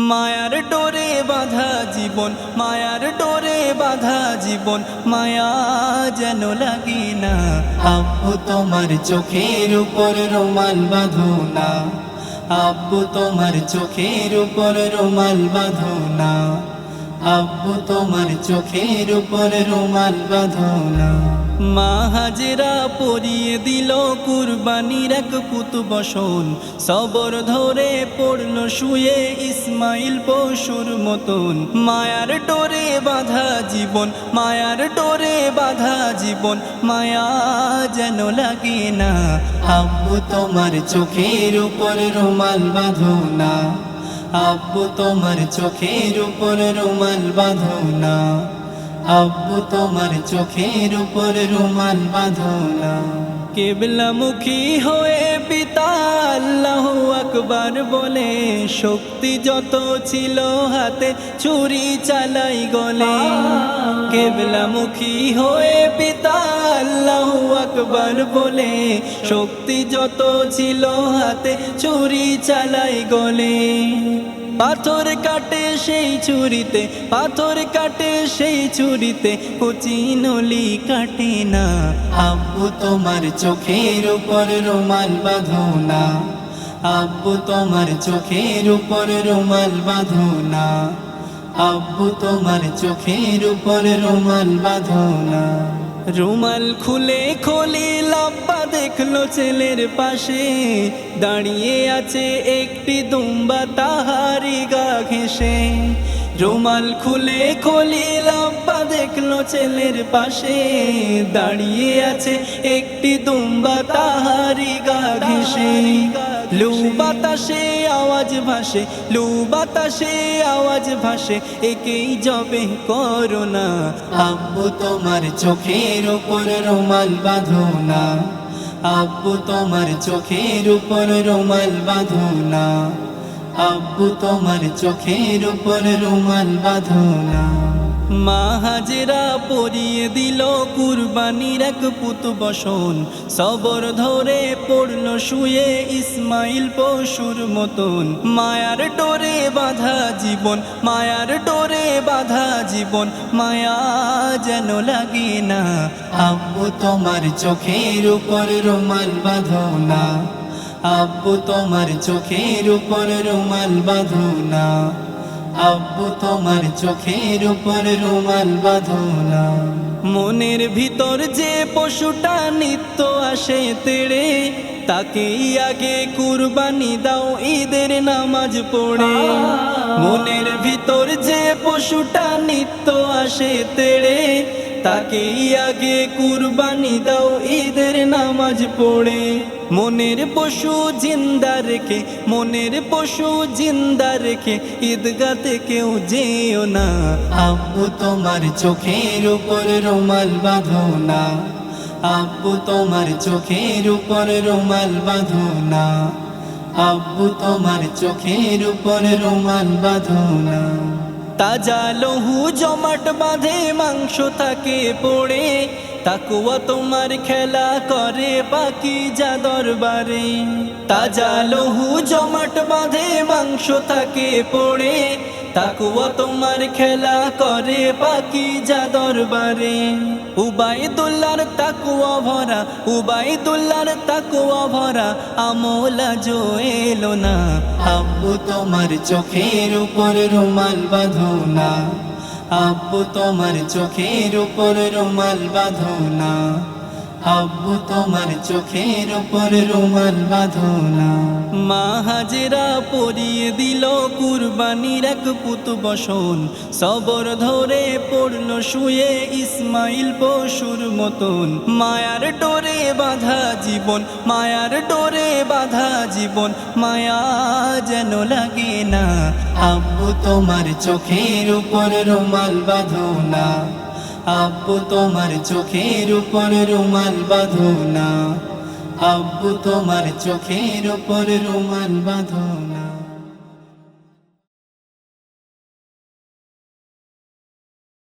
মায়ার ডোরে বাঁধা জীবন, মায়ার ডোরে বাঁধা জীবন, মায়া যেন লাগে না। আব্বু তোমার চোখের উপর রুমাল বাঁধো না, আব্বু তোমার চোখের উপর রুমাল বাঁধো না, আব্বু তোমার চোখের উপর রুমাল বাঁধো না। মা হাজেরা পরিয়ে দিল কুরবানির এক পুত বসন, সবর ধরে পড়ল শুয়ে ইসমাইল পশুর মতন। মায়ার ডোরে বাঁধা জীবন, মায়ার ডোরে বাঁধা জীবন, মায়া যেন লাগে না। আব্বু তোমার চোখের উপর রুমাল বাঁধো না, আব্বু তোমার চোখের উপর রুমাল বাঁধো না, আব্বু তোমার চোখের উপর রুমাল বাঁধো না। কিবলামুখী হয়ে পিতা আল্লাহু আকবার বলে, শক্তি যত ছিল হাতে ছুরি চালাই গলে। কিবলামুখী হয়ে পিতা আল্লাহু আকবার বলে, শক্তি যত ছিল হাতে ছুরি চালাই গলে। পাথর কাটে সেই ছুরিতে, পাথর কাটে সেই ছুরিতে, কচি নলি কাটে না। আব্বু তোমার চোখের উপর রুমাল বাঁধো না, আব্বু তোমার চোখের উপর রুমাল বাঁধো না, আব্বু তোমার চোখের উপর রুমাল বাঁধো না। রুমাল খুলে খলিল আব্বা দেখলো ছেলের পাশে, দাঁড়িয়ে আছে একটি দুম্বা তাহারি গা ঘেঁষে। রুমাল খুলে খলিল আব্বা দেখলো ছেলের পাশে, দাঁড়িয়ে আছে একটি দুম্বা তাহারি গা ঘেঁষে। লু বাতাসে আওয়াজ ভাসে, লু বাতাসে আওয়াজ ভাসে, একেই জবে করো না। আব্বু তোমার চোখের উপর রুমাল বাঁধো না, আব্বু তোমার চোখের উপর রুমাল বাঁধো না, আব্বু তোমার চোখের উপর রুমাল বাঁধো না। মা হাজেরা পরিয়ে দিল কুরবানির এক পুত বসন, সবর ধরে পড়ল শুয়ে ইসমাইল পশুর মতন। মায়ার ডোরে বাঁধা জীবন, মায়ার ডোরে বাঁধা জীবন, মায়া যেন লাগে না। আব্বু তোমার চোখের উপর রুমাল বাঁধো না, আব্বু তোমার চোখের উপর রুমাল বাঁধো না, আব্বু তোমার চোখের উপর রুমাল বাঁধো না। মনের ভিতর যে পশুটা নিত্য আসে তেড়ে, তাকেই আগে কুরবানি দাও ঈদের নামাজ পড়ে। মনের ভিতর যে পশুটা নিত্য আসে তেড়ে, তাকেই আগে কুরবানি দাও ঈদের নামাজ পড়ে। মনের পশু জিন্দা রেখে, মনের পশু জিন্দা রেখে ঈদগাতে কেউ যেও না। আব্বু তোমার চোখের উপর রুমাল বাঁধো না, আব্বু তোমার চোখের উপর রুমাল বাঁধো না, আব্বু তোমার চোখের উপর রুমাল বাঁধো না। তাজা লহু জমাট বাঁধে মাংস থাকে পড়ে, তাকুয়া তোমার খেলা করে পাকিজা দরবারে। তাজা লহু জমাট বাঁধে মাংস থাকে পড়ে, তাকুয়া তোমার খেলা করে পাকিজা দরবারে। উবাইদুল্লাহর তাকুয়া ভরা, উবাইদুল্লাহর তাকুয়া ভরা আমলা জো এলো না। আব্বু তোমার চোখের উপর রুমাল বাঁধো না, আব্বু তোমার চোখের উপর রুমাল বাঁধো না, আব্বু তোমার চোখের উপর রুমাল বাঁধো না। মা হাজেরা পরিয়ে দিল কুরবানির এক পুত বসন, সবর ধরে পড়ল শুয়ে ইসমাইল পশুর মতন। মায়ার ডোরে বাঁধা জীবন, মায়ার ডোরে বাঁধা জীবন, মায়া যেন লাগে না। আব্বু তোমার চোখের উপর রুমাল বাঁধো না, আব্বু তোমার চোখের উপর রুমাল বাঁধো না, আব্বু তোমার চোখের উপর রুমাল বাঁধো না।